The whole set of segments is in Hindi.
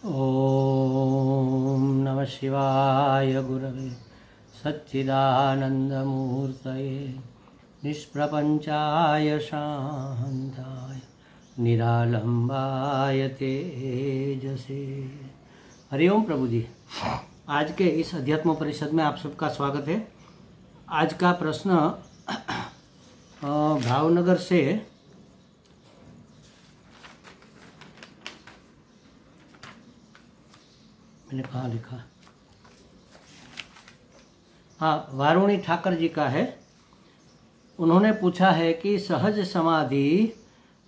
ओम नमः शिवाय गुरवे सच्चिदानंदमूर्तये निष्प्रपंचाय शांताय निरालंबाय तेजसे। हरिओम प्रभु जी। आज के इस अध्यात्म परिषद में आप सबका स्वागत है। आज का प्रश्न भावनगर से मैंने कहाँ लिखा, हाँ, वारुणी ठाकर जी का है। उन्होंने पूछा है कि सहज समाधि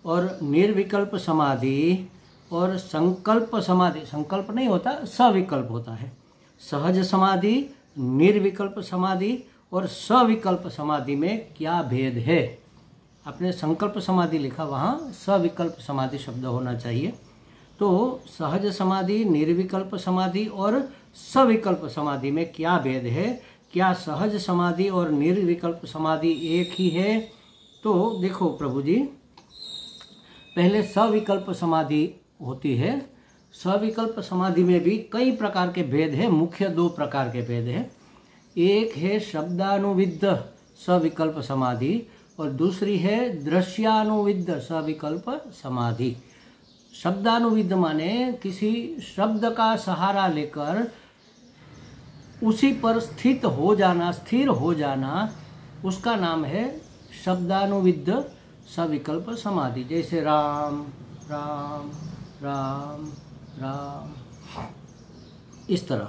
और निर्विकल्प समाधि और संकल्प समाधि, संकल्प नहीं होता, सविकल्प होता है। सहज समाधि, निर्विकल्प समाधि और सविकल्प समाधि में क्या भेद है? आपने संकल्प समाधि लिखा, वहाँ सविकल्प समाधि शब्द होना चाहिए। तो सहज समाधि, निर्विकल्प समाधि और सविकल्प समाधि में क्या भेद है? क्या सहज समाधि और निर्विकल्प समाधि एक ही है? तो देखो प्रभु जी, पहले सविकल्प समाधि होती है। सविकल्प समाधि में भी कई प्रकार के भेद है। मुख्य दो प्रकार के भेद है। एक है शब्दानुविद्ध सविकल्प समाधि और दूसरी है दृश्यानुविद्ध सविकल्प समाधि। शब्दानुविद्ध माने किसी शब्द का सहारा लेकर उसी पर स्थित हो जाना, स्थिर हो जाना, उसका नाम है शब्दानुविद्ध सविकल्प समाधि। जैसे राम राम राम राम, इस तरह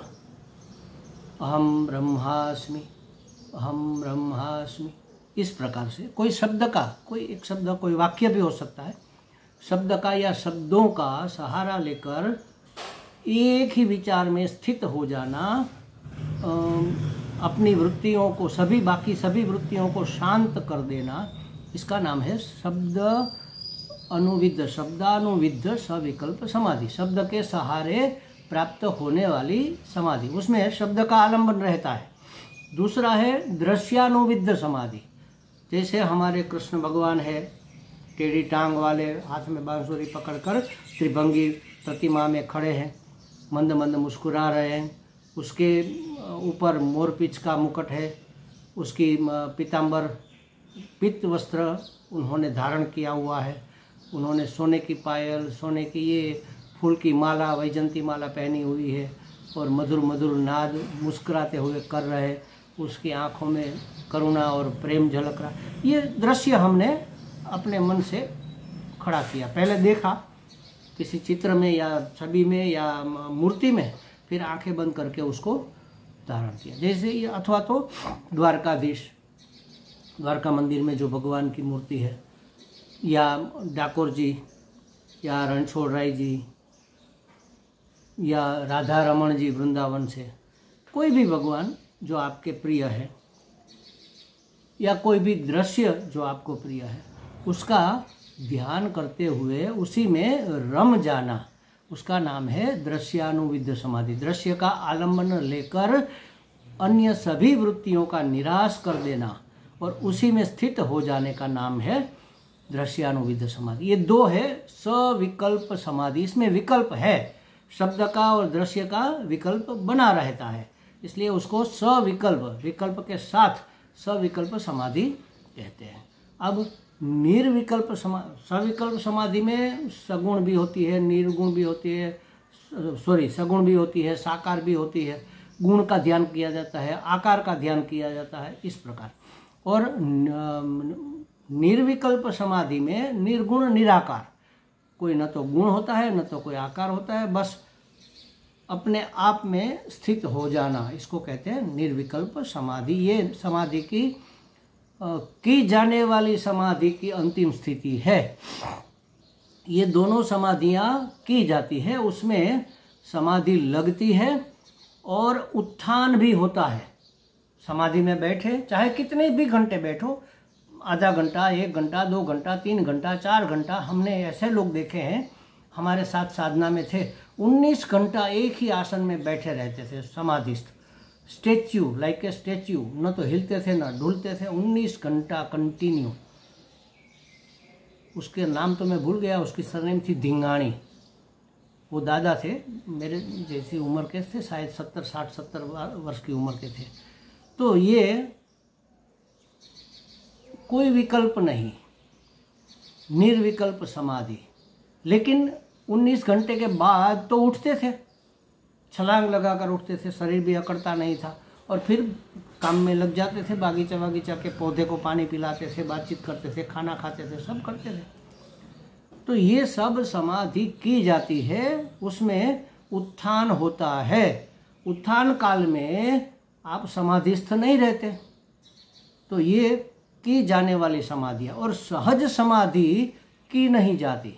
अहम ब्रह्मास्मि, अहम ब्रह्मास्मि, इस प्रकार से कोई शब्द का, कोई एक शब्द, कोई वाक्य भी हो सकता है, शब्द का या शब्दों का सहारा लेकर एक ही विचार में स्थित हो जाना, अपनी वृत्तियों को, बाकी सभी वृत्तियों को शांत कर देना, इसका नाम है शब्द अनुविद्ध, शब्दानुविद्ध सविकल्प समाधि। शब्द के सहारे प्राप्त होने वाली समाधि, उसमें शब्द का आलंबन रहता है। दूसरा है दृश्यानुविद्ध समाधि। जैसे हमारे कृष्ण भगवान है, टेढ़ी टांग वाले, हाथ में बांसुरी पकड़कर त्रिभंगी प्रतिमा में खड़े हैं, मंद मंद मुस्कुरा रहे हैं। उसके ऊपर मोरपींछ का मुकुट है, उसकी पीतांबर पीत वस्त्र उन्होंने धारण किया हुआ है, उन्होंने सोने की पायल, सोने की ये फूल की माला, वैजंती माला पहनी हुई है और मधुर मधुर नाद मुस्कुराते हुए कर रहे। उसकी आँखों में करुणा और प्रेम झलक रहा। ये दृश्य हमने अपने मन से खड़ा किया, पहले देखा किसी चित्र में या छवि में या मूर्ति में, फिर आंखें बंद करके उसको धारण किया। जैसे ये, अथवा तो द्वारकाधीश, द्वारका मंदिर में जो भगवान की मूर्ति है, या डाकोर जी, या रणछोड़ राय जी, या राधा रमण जी वृंदावन से, कोई भी भगवान जो आपके प्रिय है या कोई भी दृश्य जो आपको प्रिय है, उसका ध्यान करते हुए उसी में रम जाना, उसका नाम है दृश्यानुविद्ध समाधि। दृश्य का आलंबन लेकर अन्य सभी वृत्तियों का निराश कर देना और उसी में स्थित हो जाने का नाम है दृश्यानुविद्ध समाधि। ये दो है सविकल्प समाधि। इसमें विकल्प है, शब्द का और दृश्य का विकल्प बना रहता है, इसलिए उसको सविकल्प, विकल्प के साथ सविकल्प समाधि कहते हैं। अब निर्विकल्प सविकल्प समाधि में सगुण भी होती है, निर्गुण भी होती है, सगुण भी होती है, साकार भी होती है। गुण का ध्यान किया जाता है, आकार का ध्यान किया जाता है, इस प्रकार। और निर्विकल्प समाधि में निर्गुण निराकार, कोई न तो गुण होता है न तो कोई आकार होता है, बस अपने आप में स्थित हो जाना, इसको कहते हैं निर्विकल्प समाधि। ये समाधि की जाने वाली समाधि की अंतिम स्थिति है। ये दोनों समाधियाँ की जाती है, उसमें समाधि लगती है और उत्थान भी होता है। समाधि में बैठे, चाहे कितने भी घंटे बैठो, आधा घंटा, 1 घंटा, 2 घंटा, 3 घंटा, 4 घंटा, हमने ऐसे लोग देखे हैं, हमारे साथ साधना में थे, 19 घंटा एक ही आसन में बैठे रहते थे समाधिस्थ। स्टेच्यू, लाइक ए स्टेच्यू, न तो हिलते थे न डुलते थे, 19 घंटा कंटिन्यू। उसके नाम तो मैं भूल गया, उसकी सरनेम थी धिंगाणी। वो दादा थे, मेरे जैसी उम्र के थे, शायद 60 वर्ष की उम्र के थे। तो ये कोई विकल्प नहीं, निर्विकल्प समाधि। लेकिन 19 घंटे के बाद तो उठते थे, छलांग लगाकर उठते थे, शरीर भी अकड़ता नहीं था, और फिर काम में लग जाते थे, बागीचा के पौधे को पानी पिलाते थे, बातचीत करते थे, खाना खाते थे, सब करते थे। तो ये सब समाधि की जाती है, उसमें उत्थान होता है। उत्थान काल में आप समाधिस्थ नहीं रहते। तो ये की जाने वाली समाधियाँ, और सहज समाधि की नहीं जाती।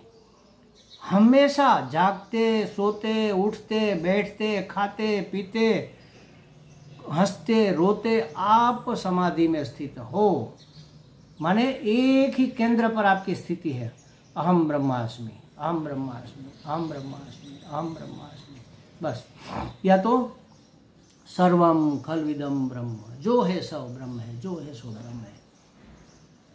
हमेशा जागते, सोते, उठते, बैठते, खाते, पीते, हंसते, रोते आप समाधि में स्थित हो। माने एक ही केंद्र पर आपकी स्थिति है, अहम ब्रह्मास्मि, अहम ब्रह्मास्मि, अहम ब्रह्मास्मि, अहम ब्रह्मास्मि, बस। या तो सर्वम खल्विदम ब्रह्म, जो है सब ब्रह्म है, जो है सो ब्रह्म है।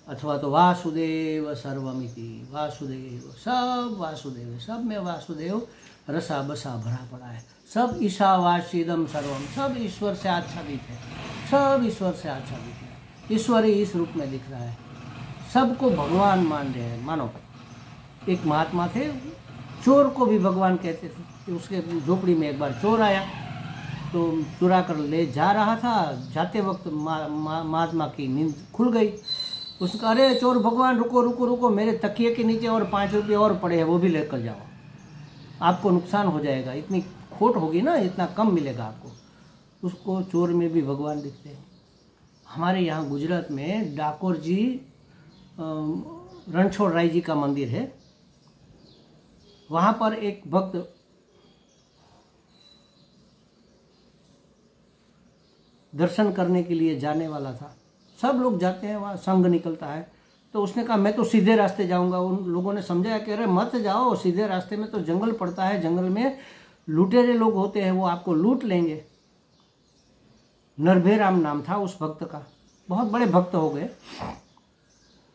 अथवा तो वासुदेव सर्वमिति, वासुदेव, सब वासुदेव, सब में वासुदेव रसा बसा भरा पड़ा है। सब ईशावास्यदम सर्वम, सब ईश्वर से आच्छादित है, सब ईश्वर से आच्छादित है। ईश्वर ही इस रूप में दिख रहा है, सबको भगवान मान रहे हैं। मानो एक महात्मा थे, चोर को भी भगवान कहते थे। उसके झोपड़ी में एक बार चोर आया, तो चुरा कर ले जा रहा था, जाते वक्त महात्मा की नींद खुल गई। उसका, अरे चोर भगवान, रुको रुको रुको, मेरे तकिए के नीचे और 5 रुपये और पड़े हैं, वो भी लेकर जाओ, आपको नुकसान हो जाएगा, इतनी खोट होगी ना, इतना कम मिलेगा आपको। उसको चोर में भी भगवान दिखते हैं। हमारे यहाँ गुजरात में डाकोर जी रणछोड़ राय जी का मंदिर है, वहाँ पर एक भक्त दर्शन करने के लिए जाने वाला था। सब लोग जाते हैं, वहाँ संघ निकलता है। तो उसने कहा मैं तो सीधे रास्ते जाऊंगा। उन लोगों ने समझाया कि अरे मत जाओ, सीधे रास्ते में तो जंगल पड़ता है, जंगल में लुटेरे लोग होते हैं, वो आपको लूट लेंगे। नरभेराम नाम था उस भक्त का, बहुत बड़े भक्त हो गए,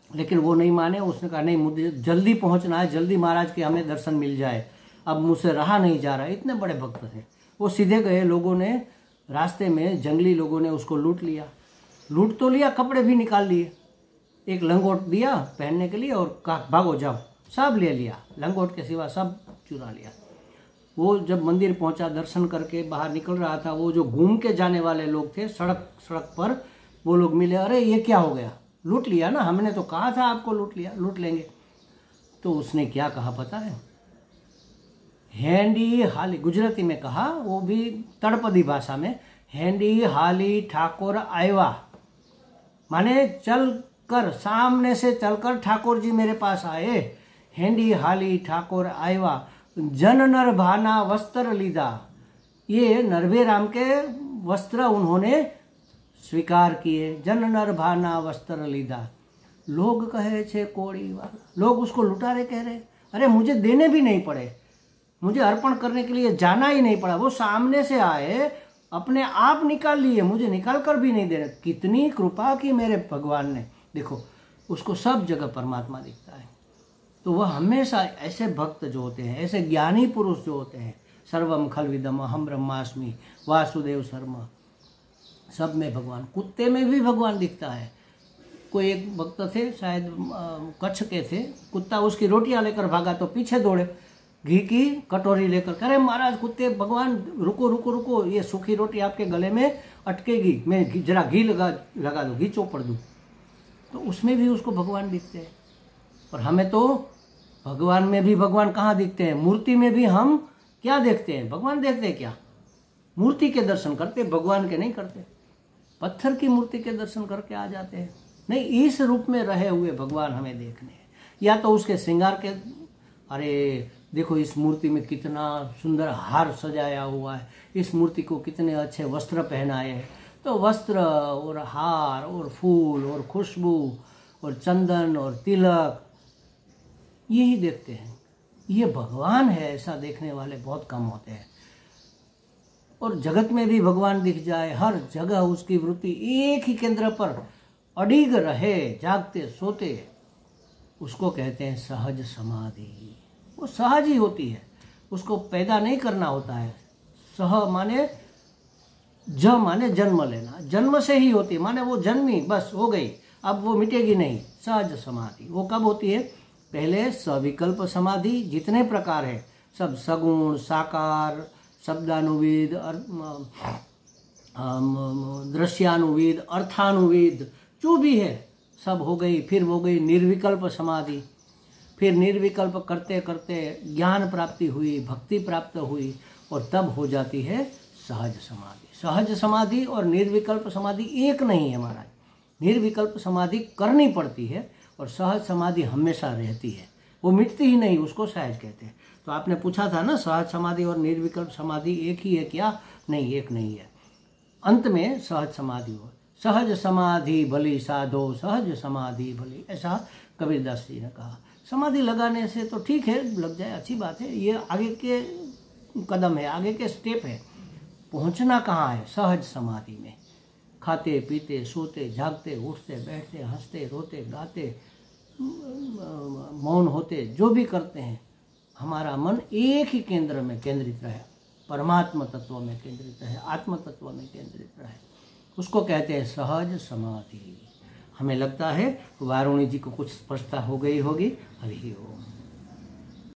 लेकिन वो नहीं माने। उसने कहा नहीं, मुझे जल्दी पहुंचना है, जल्दी महाराज के हमें दर्शन मिल जाए, अब मुझसे रहा नहीं जा रहा। इतने बड़े भक्त थे वो। सीधे गए, लोगों ने रास्ते में, जंगली लोगों ने उसको लूट लिया। लूट तो लिया, कपड़े भी निकाल लिए, एक लंगोट दिया पहनने के लिए और कहा भागो जाओ, सब ले लिया, लंगोट के सिवा सब चुरा लिया। वो जब मंदिर पहुंचा, दर्शन करके बाहर निकल रहा था, वो जो घूम के जाने वाले लोग थे सड़क पर, वो लोग मिले, अरे ये क्या हो गया, लूट लिया ना, हमने तो कहा था आपको लूट लेंगे। तो उसने क्या कहा पता है? हेंडी हाली, गुजराती में कहा, वो भी तड़पदी भाषा में, हेंडी हाली ठाकुर आयवा, माने चलकर, सामने से चलकर ठाकुर जी मेरे पास आए। हेंडी हाली ठाकुर आयवा, जन नर भाना वस्त्र लीधा, ये नरभे राम के वस्त्र उन्होंने स्वीकार किए। जन नर भाना वस्त्र लीधा, लोग कहे छे कोड़ी वाला, लोग उसको लुटारे कह रहे। अरे मुझे देने भी नहीं पड़े, मुझे अर्पण करने के लिए जाना ही नहीं पड़ा, वो सामने से आए, अपने आप निकाल लिए, मुझे निकाल कर भी नहीं दे रहे। कितनी कृपा की मेरे भगवान ने। देखो, उसको सब जगह परमात्मा दिखता है। तो वह हमेशा ऐसे भक्त जो होते हैं, ऐसे ज्ञानी पुरुष जो होते हैं, सर्वम खल्विदम अहम ब्रह्मास्मि, वासुदेव शर्मा, सब में भगवान। कुत्ते में भी भगवान दिखता है। कोई एक भक्त थे, शायद कच्छ के थे, कुत्ता उसकी रोटियां लेकर भागा तो पीछे दौड़े, घी की कटोरी लेकर, कह महाराज कुत्ते, भगवान रुको रुको रुको, ये सूखी रोटी आपके गले में अटकेगी, मैं जरा घी लगा दूँ, घी चोपड़ दूँ। तो उसमें भी उसको भगवान दिखते हैं। और हमें तो भगवान में भी भगवान कहाँ दिखते हैं? मूर्ति में भी हम क्या देखते हैं? भगवान देखते हैं क्या? मूर्ति के दर्शन करते, भगवान के नहीं करते। पत्थर की मूर्ति के दर्शन करके आ जाते हैं। नहीं, इस रूप में रहे हुए भगवान हमें देखने हैं। या तो उसके श्रृंगार के, अरे देखो इस मूर्ति में कितना सुंदर हार सजाया हुआ है, इस मूर्ति को कितने अच्छे वस्त्र पहनाए हैं। तो वस्त्र और हार और फूल और खुशबू और चंदन और तिलक, यही देखते हैं। ये भगवान है, ऐसा देखने वाले बहुत कम होते हैं। और जगत में भी भगवान दिख जाए, हर जगह उसकी वृत्ति एक ही केंद्र पर अडिग रहे, जागते सोते, उसको कहते हैं सहज समाधि। वो सहज ही होती है। उसको पैदा नहीं करना होता है। सह माने ज माने जन्म लेना, जन्म से ही होती है, माने वो जन्मी बस हो गई, अब वो मिटेगी नहीं। सहज समाधि वो कब होती है? पहले सविकल्प समाधि जितने प्रकार है सब, सगुण, साकार, शब्दानुविद, दृश्यानुविद, अर्थानुविद, जो भी है सब हो गई। फिर हो गई निर्विकल्प समाधि, फिर निर्विकल्प करते करते ज्ञान प्राप्ति हुई, भक्ति प्राप्त हुई, और तब हो जाती है सहज समाधि। सहज समाधि और निर्विकल्प समाधि एक नहीं है महाराज। निर्विकल्प समाधि करनी पड़ती है और सहज समाधि हमेशा रहती है, वो मिटती ही नहीं, उसको सहज कहते हैं। तो आपने पूछा था ना, सहज समाधि और निर्विकल्प समाधि एक ही है क्या? नहीं, एक नहीं है। अंत में सहज समाधि हो। सहज समाधि भली साधो, सहज समाधि भली, ऐसा कबीरदास जी ने कहा। समाधि लगाने से तो ठीक है, लग जाए अच्छी बात है, ये आगे के कदम है, आगे के स्टेप है। पहुंचना कहाँ है? सहज समाधि में। खाते पीते सोते जागते उठते बैठते हंसते रोते गाते मौन होते, जो भी करते हैं, हमारा मन एक ही केंद्र में केंद्रित रहे, परमात्मा तत्व में केंद्रित रहे, आत्म तत्व में केंद्रित रहे, उसको कहते हैं सहज समाधि। हमें लगता है वारुणी जी को कुछ स्पष्टता हो गई होगी। हरि ओम।